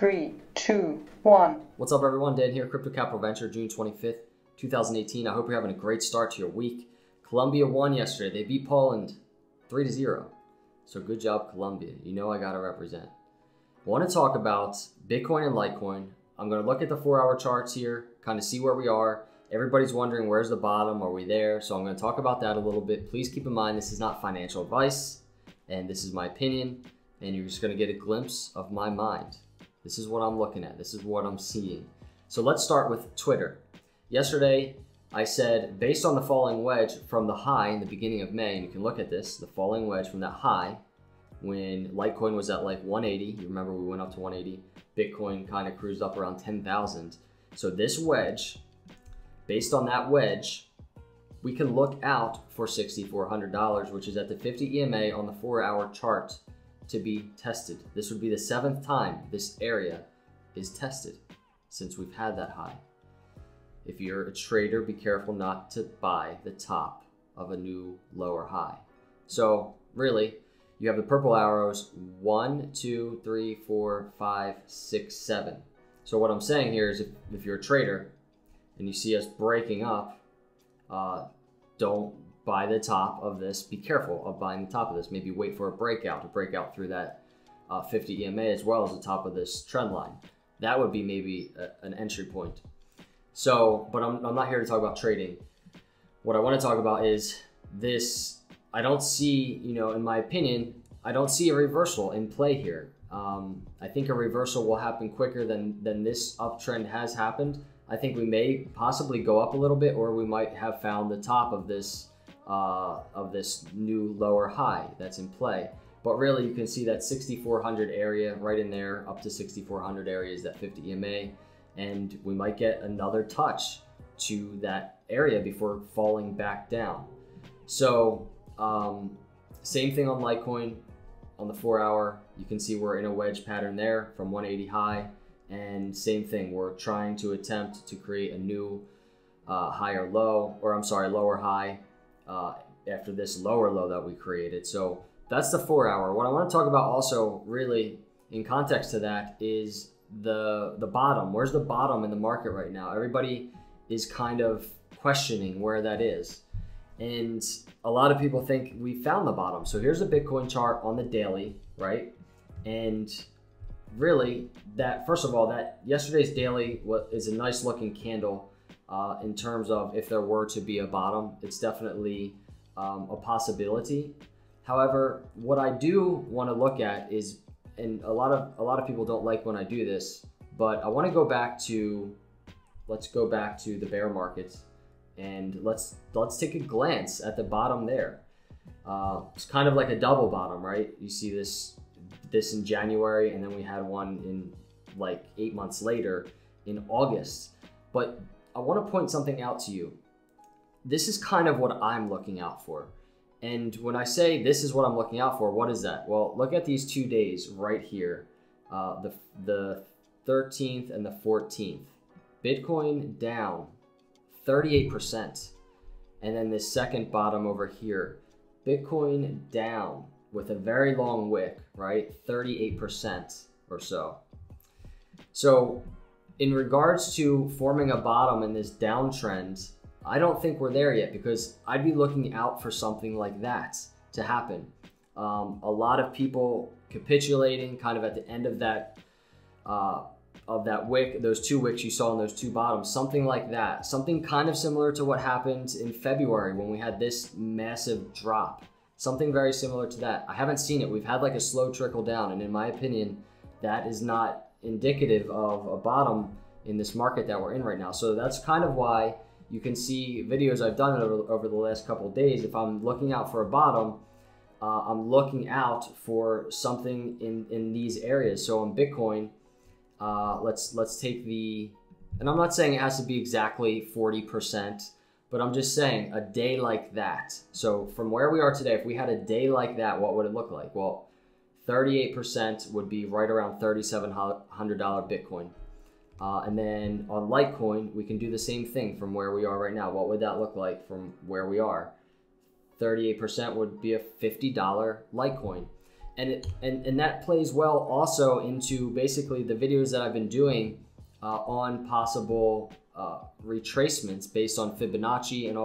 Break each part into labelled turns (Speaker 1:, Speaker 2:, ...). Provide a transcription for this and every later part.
Speaker 1: 3, 2, 1.
Speaker 2: What's up, everyone? Dan here, Crypto Capital Venture, June 25th, 2018. I hope you're having a great start to your week. Colombia won yesterday. They beat Poland 3-0. So good job, Colombia. You know I got to represent. I want to talk about Bitcoin and Litecoin. I'm going to look at the 4-hour charts here, kind of see where we are. Everybody's wondering, where's the bottom? Are we there? So I'm going to talk about that a little bit. Please keep in mind, this is not financial advice, and this is my opinion, and you're just going to get a glimpse of my mind. This is what I'm looking at. This is what I'm seeing. So let's start with Twitter. Yesterday, I said, based on the falling wedge from the high in the beginning of May, and you can look at this, the falling wedge from that high, when Litecoin was at like 180, you remember we went up to 180, Bitcoin kind of cruised up around 10,000. So this wedge, based on that wedge, we can look out for $6,400, which is at the 50 EMA on the 4-hour chart to be tested. This would be the 7th time this area is tested since we've had that high. If you're a trader, be careful not to buy the top of a new lower high. So really, you have the purple arrows, 1, 2, 3, 4, 5, 6, 7. So what I'm saying here is if you're a trader and you see us breaking up, don't buy the top of this. Be careful of buying the top of this. Maybe wait for a breakout to break out through that 50 EMA as well as the top of this trend line. That would be maybe an entry point. So, but I'm not here to talk about trading. What I want to talk about is this. I don't see, in my opinion, I don't see a reversal in play here. I think a reversal will happen quicker than this uptrend has happened. I think we may possibly go up a little bit, or we might have found the top of this new lower high that's in play. But really, you can see that 6,400 area right in there, up to 6,400 area is that 50 EMA, and we might get another touch to that area before falling back down. So same thing on Litecoin. On the 4-hour, you can see we're in a wedge pattern there from 180 high, and same thing, we're trying to attempt to create a new lower high after this lower low that we created. So that's the 4-hour. What I want to talk about also, really in context to that, is the bottom. Where's the bottom in the market right now? Everybody is kind of questioning where that is. And a lot of people think we found the bottom. So here's a Bitcoin chart on the daily, right? And really, that first of all, that yesterday's daily is a nice looking candle in terms of if there were to be a bottom. It's definitely a possibility. However, what I do want to look at is, and a lot of people don't like when I do this, but I want to go back to, let's go back to the bear markets. And let's take a glance at the bottom there. It's kind of like a double bottom, right? You see this in January, and then we had one in like 8 months later in August. But I want to point something out to you. This is kind of what I'm looking out for. And when I say this is what I'm looking out for, what is that? Well, look at these 2 days right here, the 13th and the 14th. Bitcoin down 38%. And then this second bottom over here, Bitcoin down with a very long wick, right? 38% or so. So in regards to forming a bottom in this downtrend, I don't think we're there yet, because I'd be looking out for something like that to happen. A lot of people capitulating kind of at the end of that wick, those 2 wicks you saw in those 2 bottoms, something like that. Something kind of similar to what happened in February when we had this massive drop. Something very similar to that. I haven't seen it. We've had like a slow trickle down, and in my opinion, that is not indicative of a bottom in this market that we're in right now. So that's kind of why you can see videos I've done over the last couple of days. If I'm looking out for a bottom, I'm looking out for something in these areas. So on Bitcoin, let's take and I'm not saying it has to be exactly 40%, but I'm just saying a day like that. So from where we are today, if we had a day like that, what would it look like? Well, 38% would be right around $3,700 Bitcoin. And then on Litecoin, we can do the same thing from where we are right now. What would that look like from where we are? 38% would be a $50 Litecoin. And that plays well also into basically the videos that I've been doing on possible retracements based on Fibonacci and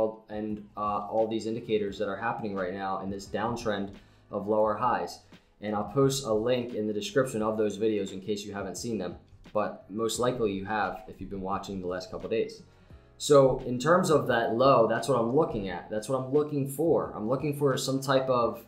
Speaker 2: all these indicators that are happening right now in this downtrend of lower highs. And I'll post a link in the description of those videos in case you haven't seen them, but most likely you have if you've been watching the last couple of days. So in terms of that low, that's what I'm looking at. That's what I'm looking for. I'm looking for some type of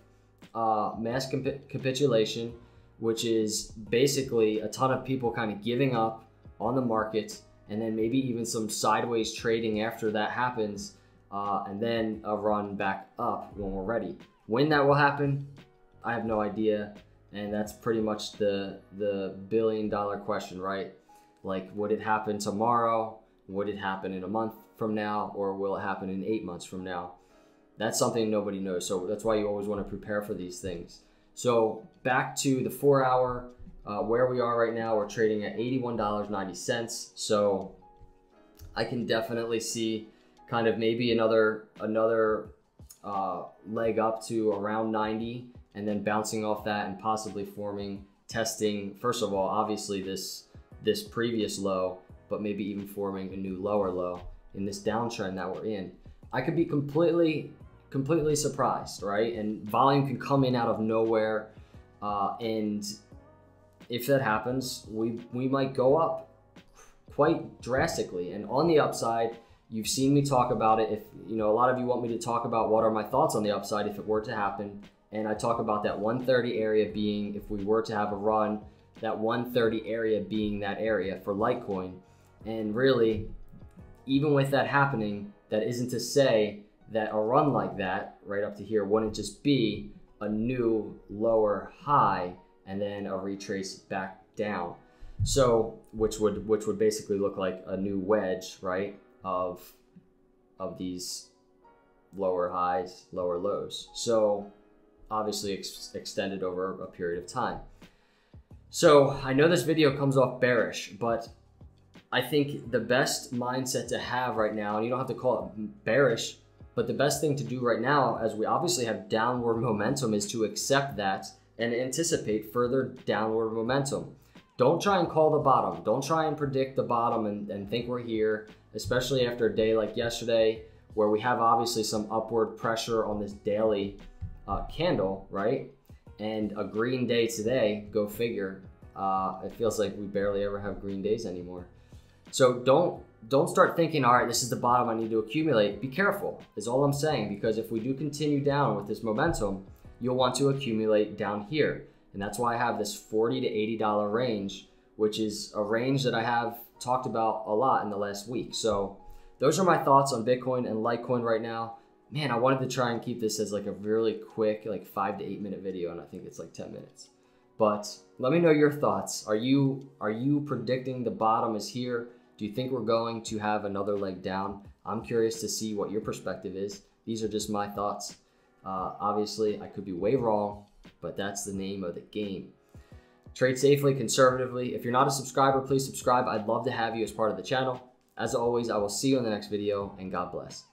Speaker 2: mass capitulation, which is basically a ton of people kind of giving up on the market, and then maybe even some sideways trading after that happens, and then a run back up when we're ready. When that will happen, I have no idea, and that's pretty much the billion-dollar question, right? Like, would it happen tomorrow? Would it happen in a month from now? Or will it happen in 8 months from now? That's something nobody knows, so that's why you always want to prepare for these things. So back to the 4 hour, where we are right now, we're trading at $81.90. So I can definitely see kind of maybe another leg up to around 90, and then bouncing off that and possibly testing, first of all, obviously this previous low, but maybe even forming a new lower low in this downtrend that we're in. I could be completely surprised, right? And volume can come in out of nowhere, and if that happens, we might go up quite drastically. And on the upside, you've seen me talk about it. If you know, a lot of you want me to talk about what are my thoughts on the upside if it were to happen, and I talk about that 130 area being, if we were to have a run, that 130 area being that area for Litecoin. And really, even with that happening, that isn't to say that a run like that right up to here wouldn't just be a new lower high and then a retrace back down. So which would basically look like a new wedge, right, of these lower highs, lower lows. So obviously extended over a period of time. So I know this video comes off bearish, but I think the best mindset to have right now, and you don't have to call it bearish, but the best thing to do right now, as we obviously have downward momentum, is to accept that and anticipate further downward momentum. Don't try and call the bottom. Don't try and predict the bottom and think we're here, especially after a day like yesterday, where we have obviously some upward pressure on this daily candle, right? And a green day today, go figure. It feels like we barely ever have green days anymore. So don't start thinking, all right, this is the bottom, I need to accumulate. Be careful, is all I'm saying, because if we do continue down with this momentum, you'll want to accumulate down here. And that's why I have this $40 to $80 range, which is a range that I have talked about a lot in the last week. So those are my thoughts on Bitcoin and Litecoin right now. Man, I wanted to try and keep this as like a really quick, like 5 to 8 minute video, and I think it's like 10 minutes. But let me know your thoughts. Are you predicting the bottom is here? Do you think we're going to have another leg down? I'm curious to see what your perspective is. These are just my thoughts. Obviously, I could be way wrong, but that's the name of the game. Trade safely, conservatively. If you're not a subscriber, please subscribe. I'd love to have you as part of the channel. As always, I will see you in the next video, and God bless.